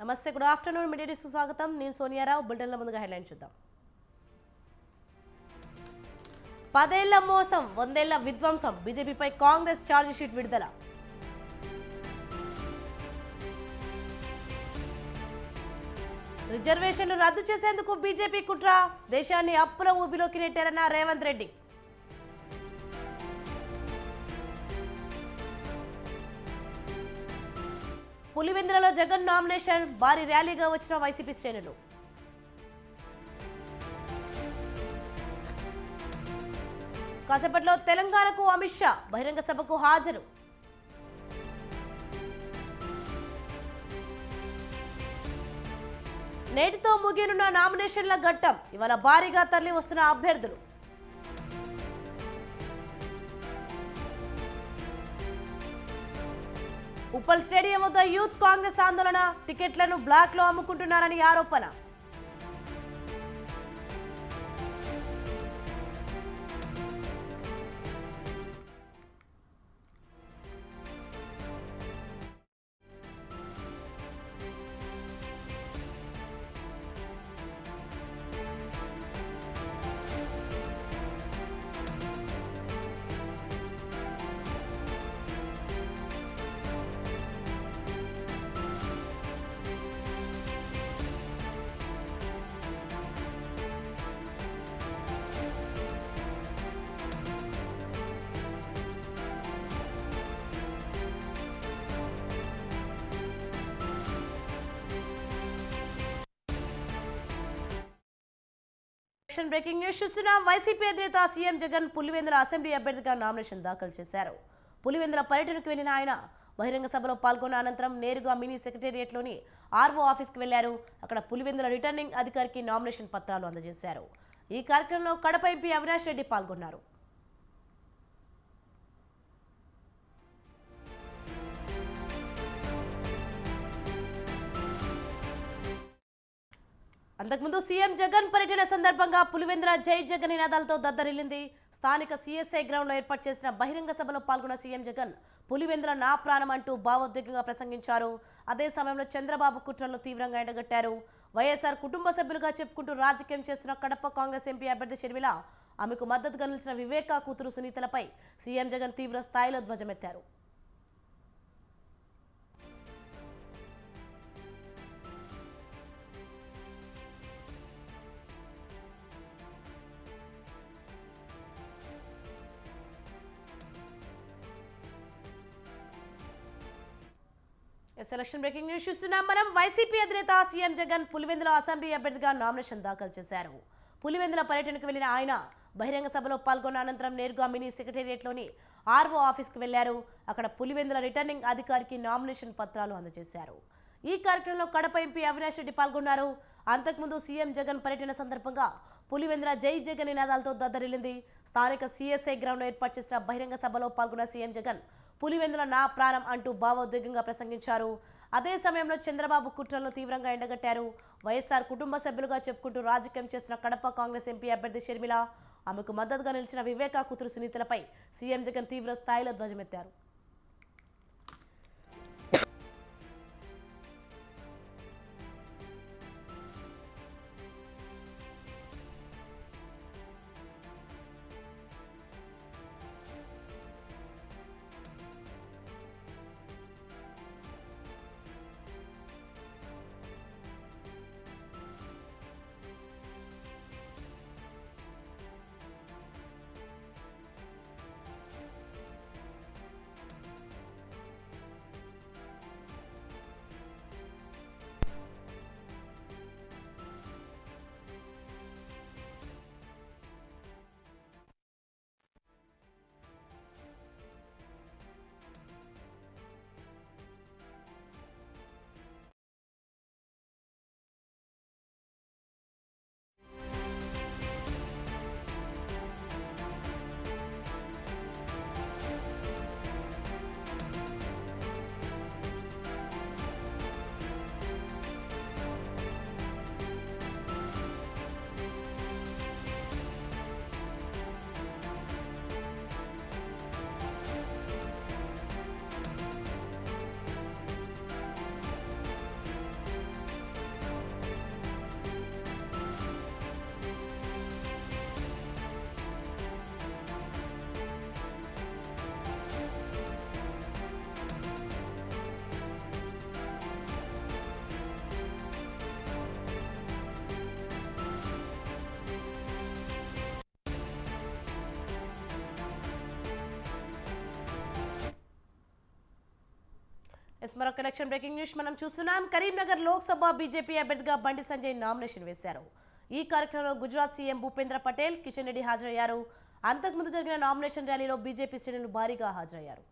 నమస్తే, good afternoon. Media news స్వాగతం. నేను సోనియారావు. బులెటిన్ల ముందుగా హెడ్లైన్ చూద్దాం. 10 ఏళ్ల మోసం, 100 ఏళ్ల విధ్వంసం, బీజేపీపై కాంగ్రెస్ ఛార్జిషీట్ విడుదల. రిజర్వేషన్లు రద్దు చేసేందుకు బీజేపీ కుట్ర, దేశాన్ని అప్పుల ఊబిలోకి నెట్టారన్న రేవంత్ రెడ్డి. పులివెందులలో జగన్ నామినేషన్, భారీ ర్యాలీగా వచ్చిన వైసీపీ శ్రేణులు. కాసేపట్లో తెలంగాణకు అమిత్ షా బహిరంగ సభకు హాజరు. నేటితో ముగియనున్న నామినేషన్ల ఘట్టం, ఇవాళ భారీగా తరలి వస్తున్న అభ్యర్థులు. ఉప్పల్ స్టేడియం వద్ద యూత్ కాంగ్రెస్ ఆందోళన, టికెట్లను బ్లాక్ లో అమ్ముకుంటున్నారని ఆరోపణ. బ్రేకింగ్ న్యూస్ చూస్తున్నాం. వైసీపీ అధినేత సీఎం జగన్ పులివెందుల అసెంబ్లీ అభ్యర్థిగా నామినేషన్ దాఖలు చేశారు. పులివెందుల పర్యటనకు వెళ్లిన ఆయన బహిరంగ సభలో పాల్గొన్న అనంతరం నేరుగా మినీ సెక్రటేరియట్లోని ఆర్ఓ ఆఫీస్కి వెళ్లారు. అక్కడ పులివెందుల రిటర్నింగ్ అధికారికి నామినేషన్ పత్రాలు అందజేశారు. ఈ కార్యక్రమంలో కడప ఎంపీ అవినాష్ రెడ్డి పాల్గొన్నారు. అంతకుముందు సీఎం జగన్ పర్యటన సందర్భంగా పులివెందుల జై జగన్ నినాదాలతో దద్దరిల్లింది. స్థానిక సిఎస్ఐ గ్రౌండ్లో ఏర్పాటు చేసిన బహిరంగ సభలో పాల్గొన్న సీఎం జగన్ పులివెందుల నా ప్రాణం అంటూ భావోద్వేగంగా ప్రసంగించారు. అదే సమయంలో చంద్రబాబు కుట్రలను తీవ్రంగా ఎండగట్టారు. వైఎస్ఆర్ కుటుంబ సభ్యులుగా చెప్పుకుంటూ రాజకీయం చేస్తున్న కడప కాంగ్రెస్ ఎంపీ అభ్యర్థి షర్మిల, ఆమెకు మద్దతుగా నిలిచిన వివేక కూతురు సునీతలపై సీఎం జగన్ తీవ్ర స్థాయిలో ధ్వజమెత్తారు. సెలక్షన్ బ్రేకింగ్ న్యూస్ చూస్తున్నాం మనం. వైసీపీ అధినేత సీఎం జగన్ పులివెందుల అసెంబ్లీ అభ్యర్థిగా నామినేషన్ దాఖలు చేశారు. పులివెందుల పర్యటనకు వెళ్లిన ఆయన బహిరంగ సభలో పాల్గొన్న అనంతరం నేరుగా మినీ సెక్రటేరియట్లోని ఆర్ఓ ఆఫీస్కి వెళ్లారు. అక్కడ పులివెందుల రిటర్నింగ్ అధికారికి నామినేషన్ పత్రాలు అందజేశారు. ఈ కార్యక్రమంలో కడప ఎంపీ అవినాష్ రెడ్డి పాల్గొన్నారు. అంతకుముందు సీఎం జగన్ పర్యటన సందర్భంగా పులివెందుల జై జగన్ నినాదాలతో దద్దరిల్లింది. స్థానిక సిఎస్ఐ గ్రౌండ్లో ఏర్పాటు చేసిన బహిరంగ సభలో పాల్గొన్న సీఎం జగన్ పులివెందుల నా ప్రాణం అంటూ భావోద్వేగంగా ప్రసంగించారు. అదే సమయంలో చంద్రబాబు కుట్రలను తీవ్రంగా ఎండగట్టారు. వైఎస్ఆర్ కుటుంబ సభ్యులుగా చెప్పుకుంటూ రాజకీయం చేస్తున్న కడప కాంగ్రెస్ ఎంపీ అభ్యర్థి షర్మిల, ఆమెకు మద్దతుగా నిలిచిన వివేక కూతురు సునీతలపై సీఎం జగన్ తీవ్ర స్థాయిలో ధ్వజమెత్తారు. మరొక ఎలక్షన్ బ్రేకింగ్ న్యూస్ మనం చూస్తున్నాం. కరీంనగర్ లోక్సభ బీజేపీ అభ్యర్థిగా బండి సంజయ్ నామినేషన్ వేశారు. ఈ కార్యక్రమంలో గుజరాత్ సీఎం భూపేంద్ర పటేల్, కిషన్ రెడ్డి హాజరయ్యారు. అంతకుముందు జరిగిన నామినేషన్ ర్యాలీలో బీజేపీ శ్రేణులు భారీగా హాజరయ్యారు.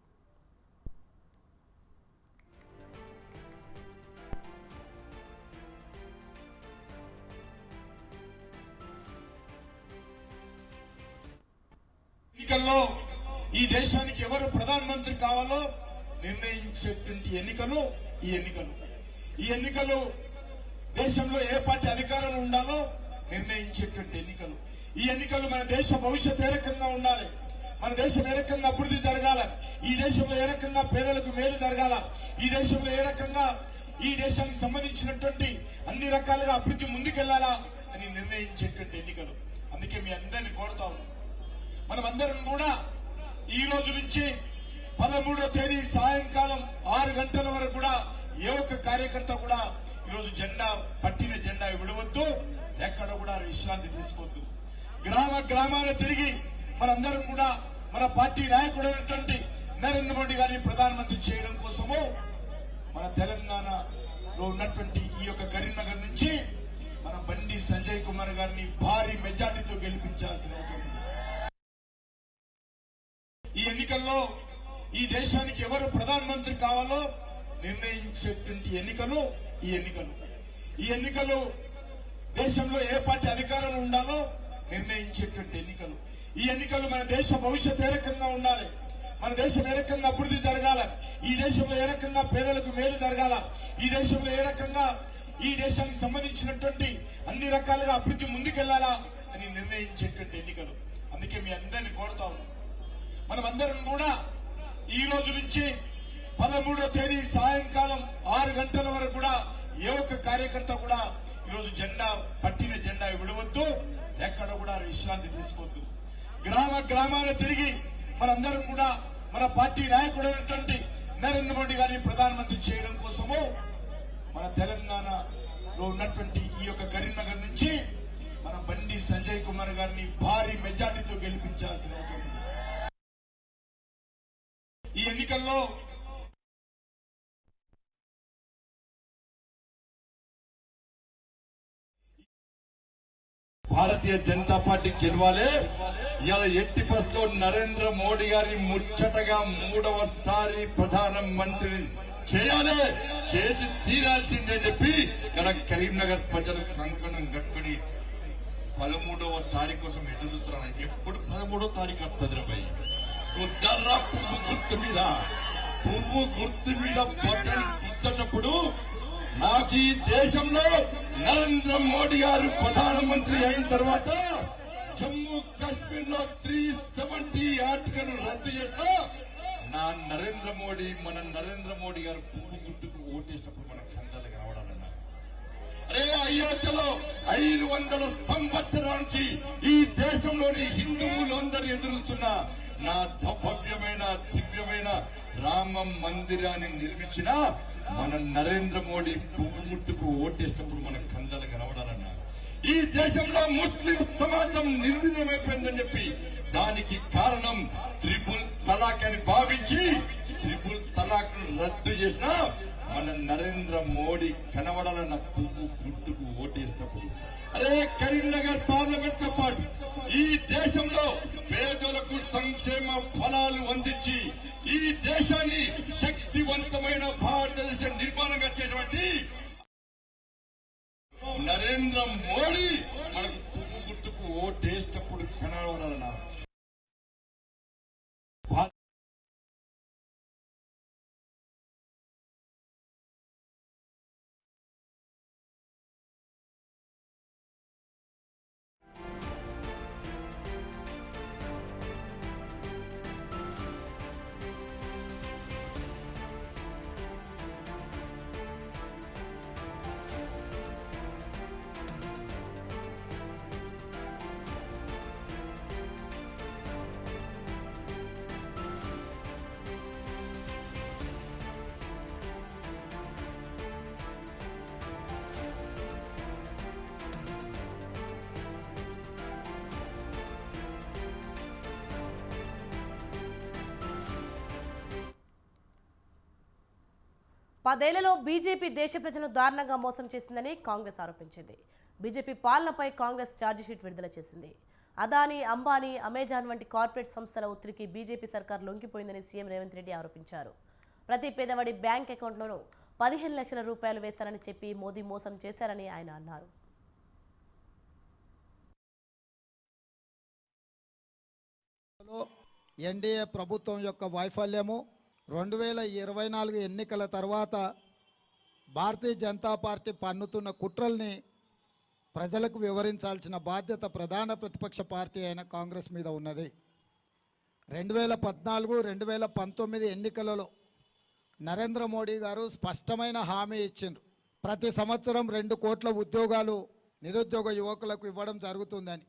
ఎన్నికల్లో ఈ దేశానికి ఎవరు ప్రధానమంత్రి కావాలో నిర్ణయించేటువంటి ఎన్నికలు ఈ ఎన్నికలు దేశంలో ఏ పార్టీ అధికారంలో ఉండాలో నిర్ణయించేటువంటి ఎన్నికలు. ఈ ఎన్నికలు మన దేశ భవిష్యత్తు ఏ రకంగా ఉండాలి, మన దేశం ఏ రకంగా అభివృద్ధి జరగాల, ఈ దేశంలో ఏ రకంగా పేదలకు మేలు జరగాల, ఈ దేశంలో ఏ రకంగా ఈ దేశానికి సంబంధించినటువంటి అన్ని రకాలుగా అభివృద్ధి ముందుకెళ్లాలా అని నిర్ణయించేటువంటి ఎన్నికలు. అందుకే మీ అందరినీ కోరుతా ఉన్నాం, మనమందరం కూడా ఈ రోజు నుంచి 13వ తేదీ సాయంకాలం 6 గంటల వరకు కూడా ఏ ఒక్క కార్యకర్త కూడా ఈరోజు పట్టిన జెండా విడవద్దు, ఎక్కడ కూడా విశ్రాంతి తీసుకోవద్దు. గ్రామాలు తిరిగి మనందరం కూడా మన పార్టీ నాయకుడైనటువంటి నరేంద్ర మోడీ గారిని ప్రధానమంత్రి చేయడం కోసము మన తెలంగాణలో ఉన్నటువంటి ఈ యొక్క కరీంనగర్ నుంచి మన బండి సంజయ్ కుమార్ గారిని భారీ మెజార్టీతో గెలిపించాల్సిన అవసరం ఉంది. ఈ ఎన్నికల్లో ఈ దేశానికి ఎవరు ప్రధానమంత్రి కావాలో నిర్ణయించేటువంటి ఎన్నికలు ఈ ఎన్నికలు దేశంలో ఏ పార్టీ అధికారంలో ఉండాలో నిర్ణయించేటువంటి ఎన్నికలు. ఈ ఎన్నికలు మన దేశ భవిష్యత్తు ఏ రకంగా ఉండాలి, మన దేశం ఏ రకంగా అభివృద్ధి జరగాల, ఈ దేశంలో ఏ రకంగా పేదలకు మేలు జరగాల, ఈ దేశంలో ఏ రకంగా ఈ దేశానికి సంబంధించినటువంటి అన్ని రకాలుగా అభివృద్ధి ముందుకెళ్లాలా అని నిర్ణయించేటువంటి ఎన్నికలు. అందుకే మీ అందరినీ కోరుతా ఉన్నాం, మనమందరం కూడా ఈ రోజు నుంచి 13వ తేదీ సాయంకాలం 6 గంటల వరకు కూడా ఏ ఒక్క కార్యకర్త కూడా ఈరోజు పట్టిన జెండా విడవద్దు, ఎక్కడ కూడా విశ్రాంతి తీసుకోవద్దు. గ్రామాలు తిరిగి మనందరం కూడా మన పార్టీ నాయకుడైనటువంటి నరేంద్ర మోడీ గారిని ప్రధానమంత్రి చేయడం కోసము మన తెలంగాణలో ఉన్నటువంటి ఈ యొక్క కరీంనగర్ నుంచి మన బండి సంజయ్ కుమార్ గారిని భారీ మెజార్టీతో గెలిపించాల్సిన అవసరం ఉంది. ఈ ఎన్నికల్లో భారతీయ జనతా పార్టీ గెలవాలి. ఇలా ఎట్టి పరిస్థితుల్లో నరేంద్ర మోడీ గారిని ముచ్చటగా 3వసారి ప్రధానమంత్రి చేసి తీరాల్సిందే చెప్పి ఇక్కడ కరీంనగర్ ప్రజలు కంకణం కట్టుకుని 13వ తారీఖు కోసం ఎదురు చూస్తున్నారు. ఎప్పుడు 13వ తారీఖు వస్తుంది రై పువ్వు గుర్తు మీద బట్టలు గుర్తేటప్పుడు నాకు ఈ దేశంలో నరేంద్ర మోడీ గారు ప్రధానమంత్రి అయిన తర్వాత జమ్మూ కాశ్మీర్ లో 370 ఆర్టికల్ రద్దు చేస్తా మన నరేంద్ర మోడీ గారు పువ్వు గుర్తుకు ఓటేసినప్పుడు మన కళ్ళకి రావడాలన్నారు. అరే అయోధ్యలో 500 సంవత్సరాల నుంచి ఈ దేశంలోని హిందువులందరూ ఎదురుస్తున్న నా భవ్యమైన దివ్యమైన రామ మందిరాన్ని నిర్మించిన మన నరేంద్ర మోడీ పువ్వు గుర్తుకు ఓటేసినప్పుడు మన కళ్ళకి కనబడాలన్నారు. ఈ దేశంలో ముస్లిం సమాజం నిర్వీర్యమైపోయిందని చెప్పి దానికి కారణం త్రిపుల్ తలాక్ అని భావించి త్రిపుల్ తలాక్ రద్దు చేసిన మన నరేంద్ర మోడీ కనబడాలన్న పువ్వు గుర్తుకు ఓటేసినప్పుడు. అరే కరీంనగర్ పార్లమెంట్ తో పాటు ఈ దేశంలో పేదలకు సంక్షేమ ఫలాలు అందించి ఈ దేశాన్ని శక్తివంతమైన భారతదేశ నిర్మాణంగా చేసినటువంటి నరేంద్ర మోడీ మనకు పువ్వు గుర్తుకు ఓటేసినప్పుడు కనబడాలన్నా. 10 ఏళ్లలో బీజేపీ దేశ ప్రజలను దారుణంగా మోసం చేసిందని కాంగ్రెస్ ఆరోపించింది. బీజేపీ పాలనపై కాంగ్రెస్ ఛార్జిషీట్ విడుదల చేసింది. అదానీ, అంబానీ, అమెజాన్ వంటి కార్పొరేట్ సంస్థల ఒత్తిడికి బీజేపీ సర్కార్ లొంగిపోయిందని సీఎం రేవంత్ రెడ్డి ఆరోపించారు. ప్రతి పేదవాడి బ్యాంక్ అకౌంట్లోనూ 15 లక్షల రూపాయలు వేస్తారని చెప్పి మోదీ మోసం చేశారని ఆయన అన్నారు. ఎన్డీఏ ప్రభుత్వం యొక్క వైఫల్యము 2024 ఎన్నికల తర్వాత భారతీయ జనతా పార్టీ పన్నుతున్న కుట్రల్ని ప్రజలకు వివరించాల్సిన బాధ్యత ప్రధాన ప్రతిపక్ష పార్టీ అయిన కాంగ్రెస్ మీద ఉన్నది. 2014, 2019 ఎన్నికలలో నరేంద్ర మోడీ గారు స్పష్టమైన హామీ ఇచ్చిండ్రు. ప్రతి సంవత్సరం 2 కోట్ల ఉద్యోగాలు నిరుద్యోగ యువకులకు ఇవ్వడం జరుగుతుందని.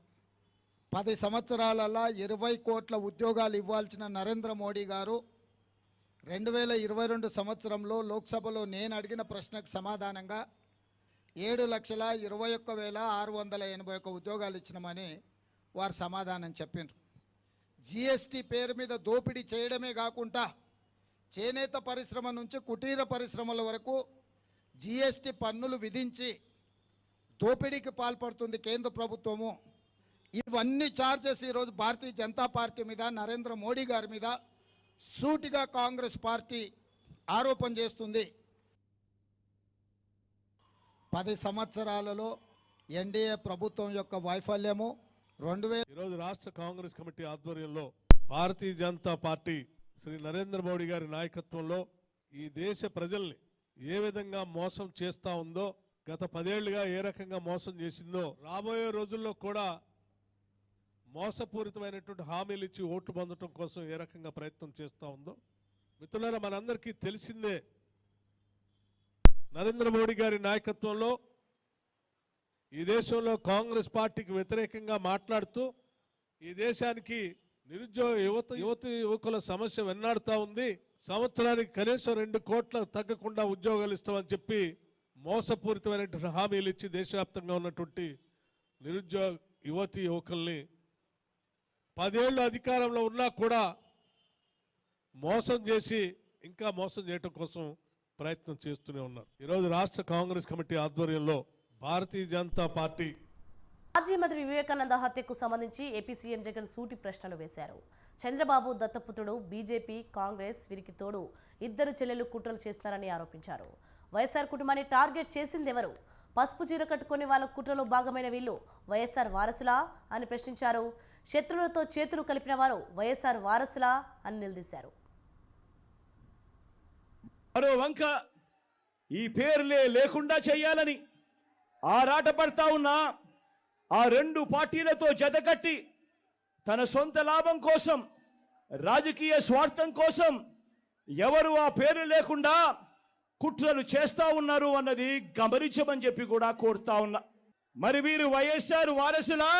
10 సంవత్సరాలలో 20 కోట్ల ఉద్యోగాలు ఇవ్వాల్సిన నరేంద్ర మోడీ గారు 2022 సంవత్సరంలో లోక్సభలో నేను అడిగిన ప్రశ్నకు సమాధానంగా 7,21,681 ఉద్యోగాలు ఇచ్చినామని వారు సమాధానం చెప్పిండ్రు. జిఎస్టీ పేరు మీద దోపిడీ చేయడమే కాకుండా చేనేత పరిశ్రమ నుంచి కుటీర పరిశ్రమల వరకు జిఎస్టీ పన్నులు విధించి దోపిడీకి పాల్పడుతుంది కేంద్ర ప్రభుత్వము. ఇవన్నీ ఛార్జెస్ ఈరోజు భారతీయ జనతా పార్టీ మీద, నరేంద్ర మోడీ గారి మీద సూటిగా కాంగ్రెస్ పార్టీ ఆరోపణ చేస్తుంది. 10 సంవత్సరాలలో ఎన్డీఏ ప్రభుత్వం యొక్క వైఫల్యము ఈరోజు రాష్ట్ర కాంగ్రెస్ కమిటీ ఆధ్వర్యంలో భారతీయ జనతా పార్టీ శ్రీ నరేంద్ర మోడీ గారి నాయకత్వంలో ఈ దేశ ప్రజల్ని ఏ విధంగా మోసం చేస్తా ఉందో, గత 10 ఏళ్లుగా ఏ రకంగా మోసం చేసిందో, రాబోయే రోజుల్లో కూడా మోసపూరితమైనటువంటి హామీలు ఇచ్చి ఓట్లు పొందడం కోసం ఏ రకంగా ప్రయత్నం చేస్తూ ఉందో మిత్రులారా మనందరికీ తెలిసిందే. నరేంద్ర మోడీ గారి నాయకత్వంలో ఈ దేశంలో కాంగ్రెస్ పార్టీకి వ్యతిరేకంగా మాట్లాడుతూ ఈ దేశానికి నిరుద్యోగ యువకుల సమస్య వెన్నాడుతూ ఉంది. సంవత్సరానికి కనీసం 2 కోట్ల తగ్గకుండా ఉద్యోగాలు ఇస్తామని చెప్పి మోసపూరితమైనటువంటి హామీలు ఇచ్చి దేశవ్యాప్తంగా ఉన్నటువంటి నిరుద్యోగ యువకుల్ని 10 ఏళ్ళు అధికారంలో ఉన్నా కూడా మోసం చేసి ఇంకా మోసం చేయడం కోసం ప్రయత్నం చేస్తూనే ఉన్నారు. ఈరోజు రాష్ట్ర కాంగ్రెస్ కమిటీ ఆధ్వర్యంలో భారతీయ జనతా పార్టీ మాజీ మంత్రి వివేకానంద హత్యకు సంబంధించి ఏపీ సీఎం జగన్ సూటి ప్రశ్నలు వేశారు. చంద్రబాబు దత్తపుత్రుడు, బీజేపీ, కాంగ్రెస్ వీరికి తోడు 2 చెల్లెలు కుట్రలు చేస్తున్నారని ఆరోపించారు. వైఎస్ఆర్ కుటుంబాన్ని టార్గెట్ చేసిందెవరు? పసుపు చీర కట్టుకుని వాళ్ళ కుట్రలో భాగమైన వీళ్ళు వైఎస్ఆర్ వారసులా అని ప్రశ్నించారు. శత్రువులతో చేతులు కలిపిన వారు వైఎస్ఆర్ వారసులా అని నిలదీశారు. మరో వంక ఈ పేర్లే లేకుండా చేయాలని ఆరాట పడతా ఉన్న ఆ 2 పార్టీలతో జతకట్టి తన సొంత లాభం కోసం, రాజకీయ స్వార్థం కోసం ఎవరు ఆ పేరు లేకుండా కుట్రలు చేస్తా ఉన్నారు అన్నది గమనించమని చెప్పి కూడా కోరుతా ఉన్నా. మరి వీరు వైఎస్ఆర్ వారసులా,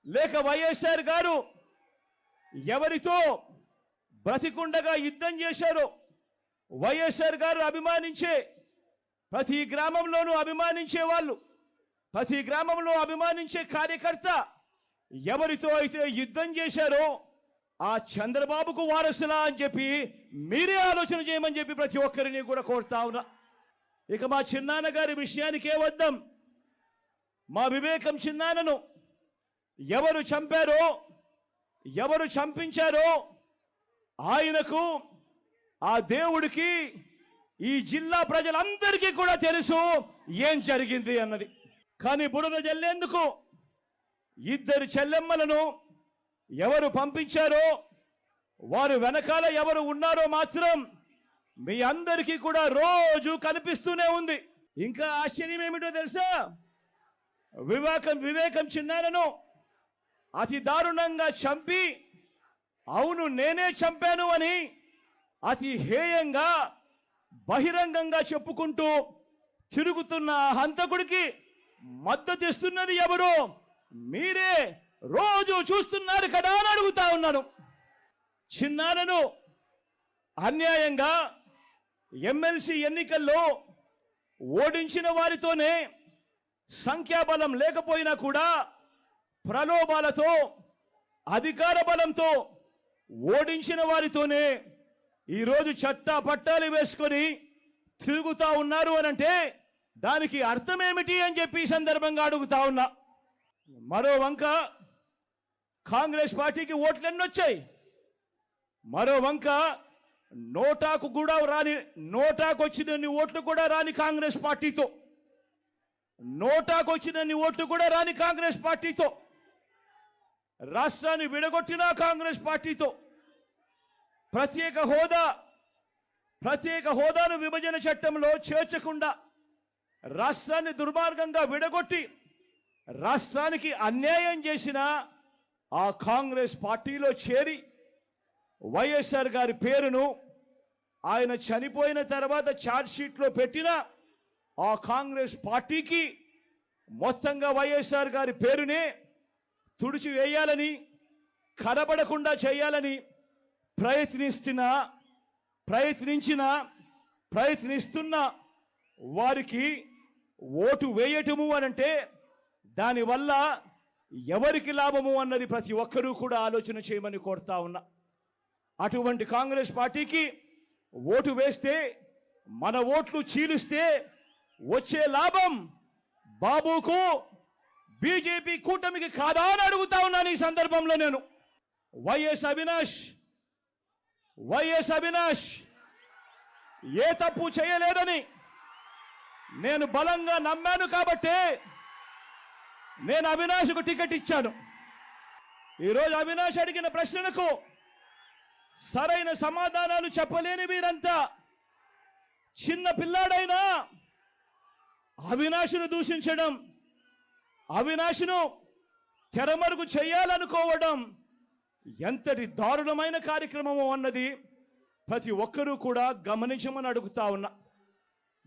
లేక వైఎస్ఆర్ గారు ఎవరితో బ్రతికుండగా యుద్ధం చేశారో, వైఎస్ఆర్ గారు అభిమానించే ప్రతి గ్రామంలోనూ అభిమానించే వాళ్ళు, ప్రతి గ్రామంలో అభిమానించే కార్యకర్త ఎవరితో అయితే యుద్ధం చేశారో ఆ చంద్రబాబుకు వారసులా అని చెప్పి మీరే ఆలోచన చేయమని చెప్పి ప్రతి ఒక్కరిని కూడా కోరుతా ఉన్నా. ఇక మా చిన్నాన్న గారి విషయానికే వద్దాం. మా వివేకం చిన్నాన్నను ఎవరు చంపారో, ఎవరు చంపించారో ఆయనకు, ఆ దేవుడికి, ఈ జిల్లా ప్రజలందరికీ కూడా తెలుసు ఏం జరిగింది అన్నది. కానీ బురద జల్లేందుకు 2 చెల్లెమ్మలను ఎవరు పంపించారో, వారు వెనకాల ఎవరు ఉన్నారో మాత్రం మీ అందరికీ కూడా రోజు కనిపిస్తూనే ఉంది. ఇంకా ఆశ్చర్యం ఏమిటో తెలుసా? వివేకం చిన్నారను అతి దారుణంగా చంపి, అవును నేనే చంపాను అని అతి హేయంగా బహిరంగంగా చెప్పుకుంటూ తిరుగుతున్న హంతకుడికి మద్దతు ఇస్తున్నది ఎవరు? మీరే రోజు చూస్తున్నారు కదా అని అడుగుతా ఉన్నాను. చిన్నారను అన్యాయంగా ఎమ్మెల్సీ ఎన్నికల్లో ఓడించిన వారితోనే, సంఖ్యాబలం లేకపోయినా కూడా ప్రలోభాలతో, అధికార బలంతో ఓడించిన వారితోనే ఈరోజు చట్టా పట్టాలు వేసుకొని తిరుగుతా ఉన్నారు అనంటే దానికి అర్థం ఏమిటి అని చెప్పి ఈ సందర్భంగా అడుగుతా ఉన్నా. మరో వంక కాంగ్రెస్ పార్టీకి ఓట్లు ఎన్నొచ్చాయి, మరో వంక నోటాకు వచ్చినన్ని ఓట్లు కూడా రాని కాంగ్రెస్ పార్టీతో, నోటాకు వచ్చినన్ని ఓట్లు కూడా రాని కాంగ్రెస్ పార్టీతో, రాష్ట్రాన్ని విడగొట్టిన కాంగ్రెస్ పార్టీతో, ప్రత్యేక హోదాను విభజన చట్టంలో చేర్చకుండా రాష్ట్రాన్ని దుర్మార్గంగా విడగొట్టి రాష్ట్రానికి అన్యాయం చేసిన ఆ కాంగ్రెస్ పార్టీలో చేరి వైఎస్ఆర్ గారి పేరును ఆయన చనిపోయిన తర్వాత ఛార్జ్షీట్లో పెట్టిన ఆ కాంగ్రెస్ పార్టీకి మొత్తంగా వైఎస్ఆర్ గారి పేరునే తుడిచివేయాలని, కనబడకుండా చేయాలని ప్రయత్నిస్తున్న వారికి ఓటు వేయటము అనంటే దానివల్ల ఎవరికి లాభము అన్నది ప్రతి ఒక్కరూ కూడా ఆలోచన చేయమని కోరుతా ఉన్నా. అటువంటి కాంగ్రెస్ పార్టీకి ఓటు వేస్తే, మన ఓట్లు చీలిస్తే వచ్చే లాభం బాబుకు, బీజేపీ కూటమికి కాదా అని అడుగుతా ఉన్నాను. ఈ సందర్భంలో నేను వైఎస్ అవినాష్ ఏ తప్పు చేయలేదని నేను బలంగా నమ్మాను కాబట్టే నేను అవినాష్కు టికెట్ ఇచ్చాను. ఈరోజు అవినాష్ అడిగిన ప్రశ్నలకు సరైన సమాధానాలు చెప్పలేని వీరంతా చిన్న పిల్లాడైనా అవినాష్ను దూషించడం, అవినాష్ను తెరమరుగు చేయాలనుకోవడం ఎంతటి దారుణమైన కార్యక్రమము అన్నది ప్రతి ఒక్కరూ కూడా గమనించమని అడుగుతా ఉన్నా.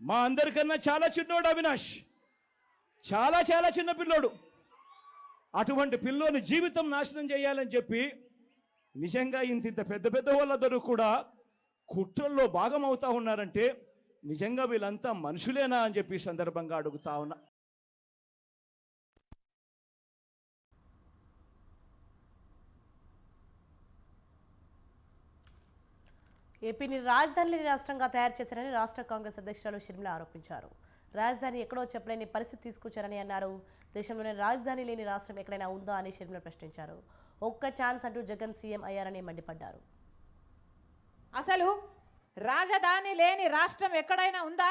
మా అందరికన్నా చాలా చిన్నోడు అవినాష్, చాలా చిన్న పిల్లోడు. అటువంటి పిల్లోని జీవితం నాశనం చేయాలని చెప్పి నిజంగా ఇంత పెద్ద వాళ్ళందరూ కూడా కుట్రల్లో భాగం అవుతా ఉన్నారంటే నిజంగా వీళ్ళంతా మనుషులేనా అని చెప్పి సందర్భంగా అడుగుతా ఉన్నా. ఏపీని రాజధాని లేని రాష్ట్రంగా తయారు చేశారని రాష్ట్ర కాంగ్రెస్ అధ్యక్షురాలు షర్మిల ఆరోపించారు. రాజధాని ఎక్కడో చెప్పలేని పరిస్థితి తీసుకొచ్చారని అన్నారు. దేశంలోనే రాజధాని లేని రాష్ట్రం ఎక్కడైనా ఉందా అని షర్మిల ప్రశ్నించారు. ఒక్క ఛాన్స్ అంటూ జగన్ సీఎం అయ్యారని మండిపడ్డారు. అసలు రాజధాని లేని రాష్ట్రం ఎక్కడైనా ఉందా?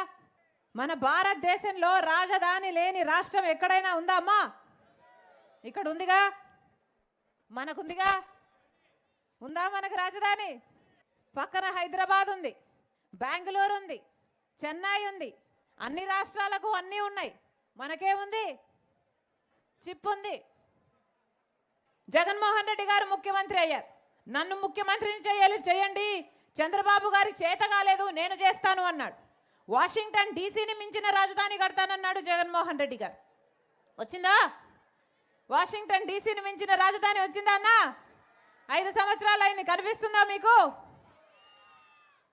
మన భారతదేశంలో రాజధాని లేని రాష్ట్రం ఎక్కడైనా ఉందా అమ్మా? ఇక్కడ ఉందిగా, మనకుందిగా. ఉందా మనకు రాజధాని? పక్కన హైదరాబాద్ ఉంది, బెంగళూరు ఉంది, చెన్నై ఉంది. అన్ని రాష్ట్రాలకు అన్నీ ఉన్నాయి, మనకేముంది? చిప్ ఉంది. జగన్మోహన్ రెడ్డి గారు ముఖ్యమంత్రి అయ్యారు. నన్ను ముఖ్యమంత్రిని చేయండి, చంద్రబాబు గారికి చేత కాలేదు, నేను చేస్తాను అన్నాడు. వాషింగ్టన్ డీసీని మించిన రాజధాని కడతానన్నాడు జగన్మోహన్ రెడ్డి గారు. వచ్చిందా? వాషింగ్టన్ డీసీని మించిన రాజధాని వచ్చిందా అన్న? 5 సంవత్సరాలు అయింది, కనిపిస్తుందా మీకు?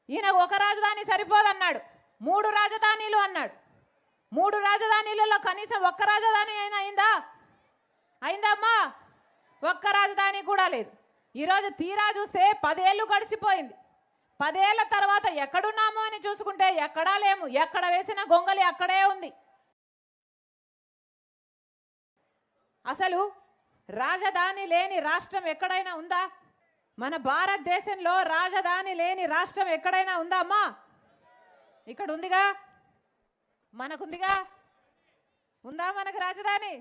ఈయన ఒక రాజధాని సరిపోదన్నాడు, 3 రాజధానీలు అన్నాడు. 3 రాజధానీలలో కనీసం ఒక్క రాజధాని అయినా అయిందా అమ్మా? ఒక్క రాజధాని కూడా లేదు. ఈరోజు తీరా చూస్తే 10 ఏళ్ళు గడిచిపోయింది. 10 ఏళ్ల తర్వాత ఎక్కడున్నాము అని చూసుకుంటే ఎక్కడా లేము. ఎక్కడ వేసిన గొంగలి అక్కడే ఉంది. అసలు రాజధాని లేని రాష్ట్రం ఎక్కడైనా ఉందా? మన భారతదేశంలో రాజధాని లేని రాష్ట్రం ఎక్కడైనా ఉందా అమ్మా? ఇక్కడ ఉందిగా, మనకుందిగా. ఉందా మనకు రాజధాని?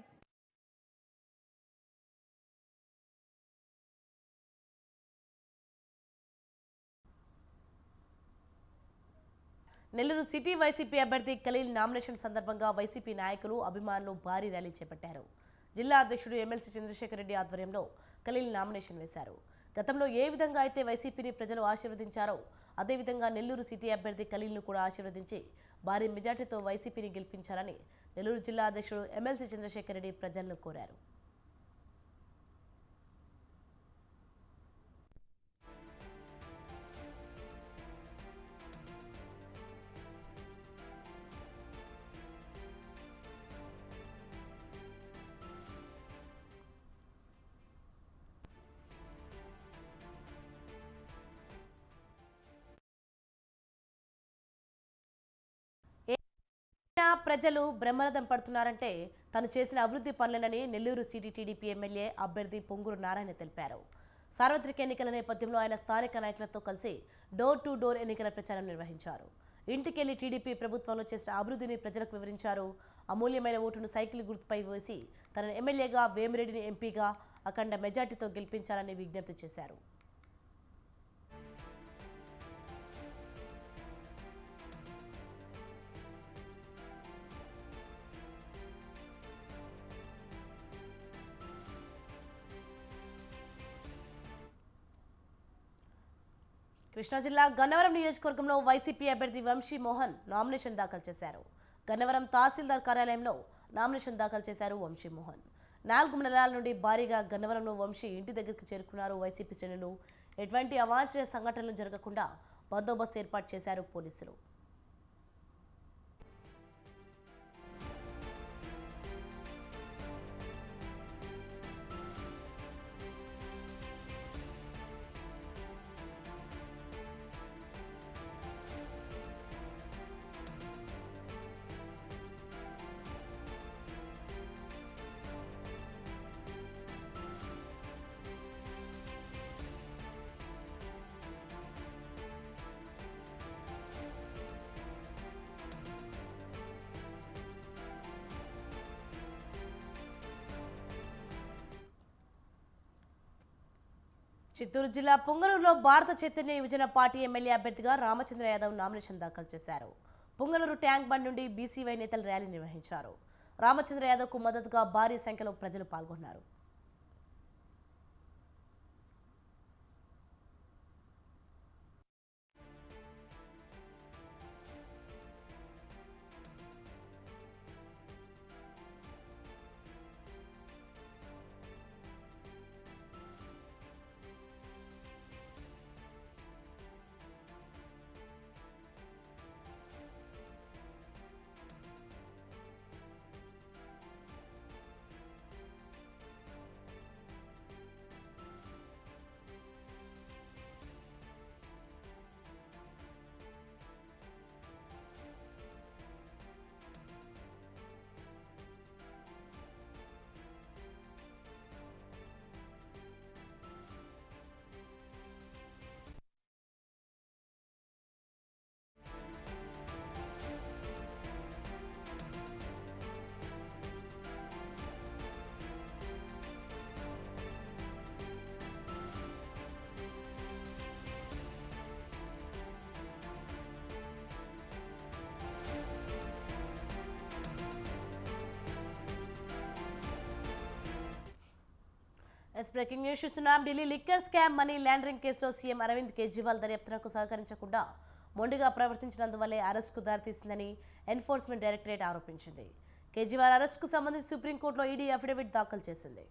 నెల్లూరు సిటీ వైసీపీ అభ్యర్థి ఖలీల్ నామినేషన్ సందర్భంగా వైసీపీ నాయకులు, అభిమానులు భారీ ర్యాలీ చేపట్టారు. జిల్లా అధ్యక్షుడు ఎమ్మెల్సీ చంద్రశేఖర్ రెడ్డి ఆధ్వర్యంలో ఖలీల్ నామినేషన్ వేశారు. గతంలో ఏ విధంగా అయితే వైసీపీని ప్రజలు ఆశీర్వదించారో అదేవిధంగా నెల్లూరు సిటీ అభ్యర్థి ఖలీల్ను కూడా ఆశీర్వదించి భారీ మెజార్టీతో వైసీపీని గెలిపించాలని నెల్లూరు జిల్లా అధ్యక్షుడు ఎమ్మెల్సీ చంద్రశేఖర్ రెడ్డి ప్రజలను కోరారు. ప్రజలు బ్రహ్మరథం పడుతున్నారంటే తను చేసిన అభివృద్ధి పనులేనని నెల్లూరు సిటీ టీడీపీ ఎమ్మెల్యే అభ్యర్థి పొంగూరు నారాయణ తెలిపారు. సార్వత్రిక ఎన్నికల నేపథ్యంలో ఆయన స్థానిక నాయకులతో కలిసి డోర్ టు డోర్ ఎన్నికల ప్రచారం నిర్వహించారు. ఇంటికెళ్లి టీడీపీ ప్రభుత్వంలో చేసిన అభివృద్ధిని ప్రజలకు వివరించారు. అమూల్యమైన ఓటును సైకిల్ గుర్తుపై వేసి తన ఎమ్మెల్యేగా, వేమిరెడ్డిని ఎంపీగా అఖండ మెజార్టీతో గెలిపించాలని విజ్ఞప్తి చేశారు. కృష్ణా జిల్లా గన్నవరం నియోజకవర్గంలో వైసీపీ అభ్యర్థి వంశీ మోహన్ నామినేషన్ దాఖలు చేశారు. గన్నవరం తహసీల్దార్ కార్యాలయంలో నామినేషన్ దాఖలు చేశారు వంశీ మోహన్. 4 నెలల నుండి భారీగా గన్నవరంలో వంశీ ఇంటి దగ్గరికి చేరుకున్నారు వైసీపీ శ్రేణులు. ఎటువంటి అవాంఛనీయ సంఘటనలు జరగకుండా బందోబస్తు ఏర్పాటు చేశారు పోలీసులు. చిత్తూరు జిల్లా పుంగనూరులో భారత చైతన్య యువజన పార్టీ ఎమ్మెల్యే అభ్యర్థిగా రామచంద్ర యాదవ్ నామినేషన్ దాఖలు చేశారు. పుంగనూరు ట్యాంక్ బండ్ నుండి బీసీవై నేతలు ర్యాలీ నిర్వహించారు. రామచంద్ర యాదవ్కు మద్దతుగా భారీ సంఖ్యలో ప్రజలు పాల్గొన్నారు. బ్రేకింగ్ న్యూస్ చూస్తున్నాం. Delhi liquor scam money laundering కేసులో సీఎం అరవింద్ కేజ్రీవాల్ దర్యాప్తునకు సహకరించకుండా మొండిగా ప్రవర్తించినందువల్లే అరెస్టుకు దారితీసిందని ఎన్ఫోర్స్మెంట్ డైరెక్టరేట్ ఆరోపించింది. కేజ్రీవాల్ అరెస్టుకు సంబంధించి సుప్రీంకోర్టులో ఈడీ అఫిడవిట్ దాఖలు చేసింది.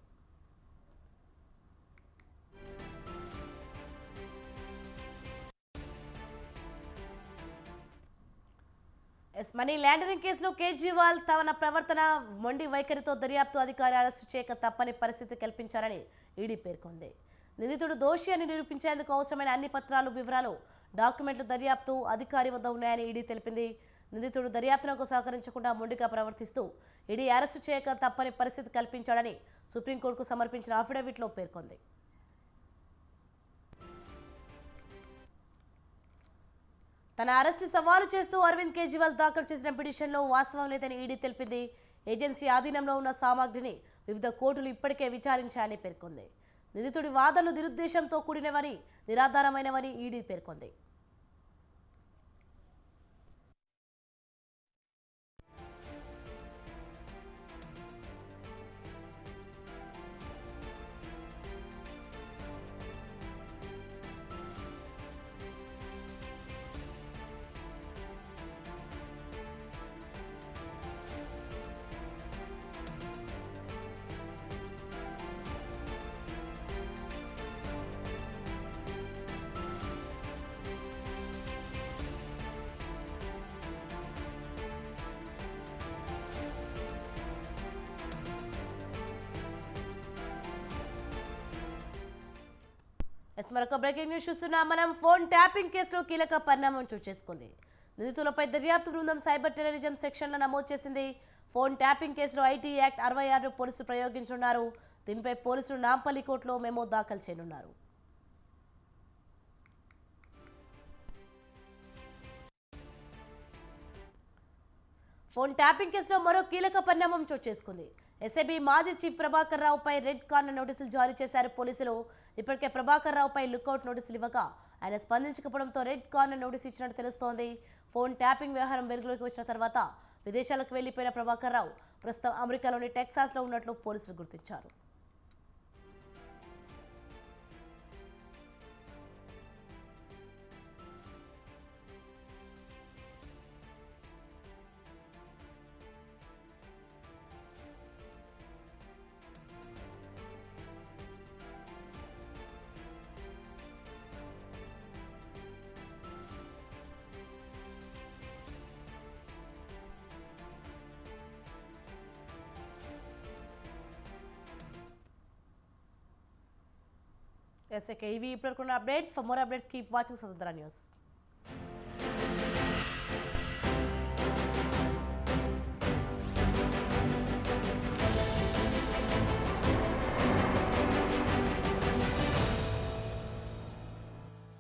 మనీ లాండరింగ్ కేసులో కేజ్రీవాల్ తన ప్రవర్తన, మొండి వైఖరితో దర్యాప్తు అధికారి అరెస్టు చేయక తప్పని పరిస్థితి కల్పించారని ఈడీ పేర్కొంది. నిందితుడు దోషి అని నిరూపించేందుకు అవసరమైన అన్ని పత్రాలు, వివరాలు, డాక్యుమెంట్లు దర్యాప్తు అధికారి వద్ద ఉన్నాయని ఈడీ తెలిపింది. నిందితుడు దర్యాప్తునకు సహకరించకుండా మొండిగా ప్రవర్తిస్తూ ఈడీ అరెస్టు చేయక తప్పని పరిస్థితి కల్పించాడని సుప్రీంకోర్టుకు సమర్పించిన అఫిడవిట్లో పేర్కొంది. తన అరెస్టు సవాలు చేస్తూ అరవింద్ కేజ్రీవాల్ దాఖలు చేసిన పిటిషన్లో వాస్తవం లేదని ఈడీ తెలిపింది. ఏజెన్సీ ఆధీనంలో ఉన్న సామాగ్రిని వివిధ కోర్టులు ఇప్పటికే విచారించాయని పేర్కొంది. నిందితుడి వాదనలు దురుద్దేశంతో కూడినవని, నిరాధారమైనవని ఈడీ పేర్కొంది. మరొక బ్రేకింగ్ న్యూస్ చూస్తున్నాం. మనం ఫోన్ ట్యాపింగ్ కేసులో కీలక పరిణామం చోటు చేసుకుంది. నిందితులపై దర్యాప్తు బృందం సైబర్ టెర్రరిజం సెక్షన్లో నమోదు చేసింది. ఫోన్ ట్యాపింగ్ కేసులో ఐటీ యాక్ట్ 66 పోలీసులు ప్రయోగించనున్నారు. దీనిపై పోలీసులు నాంపల్లి కోర్టులో మెమో దాఖలు చేయనున్నారు. ఫోన్ ట్యాపింగ్ కేసులో మరో కీలక పరిణామం చోటు చేసుకుంది. ఎస్ఐబి మాజీ చీఫ్ ప్రభాకర్ రావుపై రెడ్ కార్నర్ నోటీసులు జారీ చేశారు పోలీసులు. ఇప్పటికే ప్రభాకర్ రావుపై లుకౌట్ నోటీసులు ఇవ్వగా ఆయన స్పందించకపోవడంతో రెడ్ కార్నర్ నోటీసు ఇచ్చినట్టు తెలుస్తోంది. ఫోన్ ట్యాపింగ్ వ్యవహారం వెలుగులోకి వచ్చిన తర్వాత విదేశాలకు వెళ్లిపోయిన ప్రభాకర్ రావు ప్రస్తుతం అమెరికాలోని టెక్సాస్లో ఉన్నట్లు పోలీసులు గుర్తించారు. ఇవి ఇప్పటికున్న updates. For more updates keep watching Swatantra news.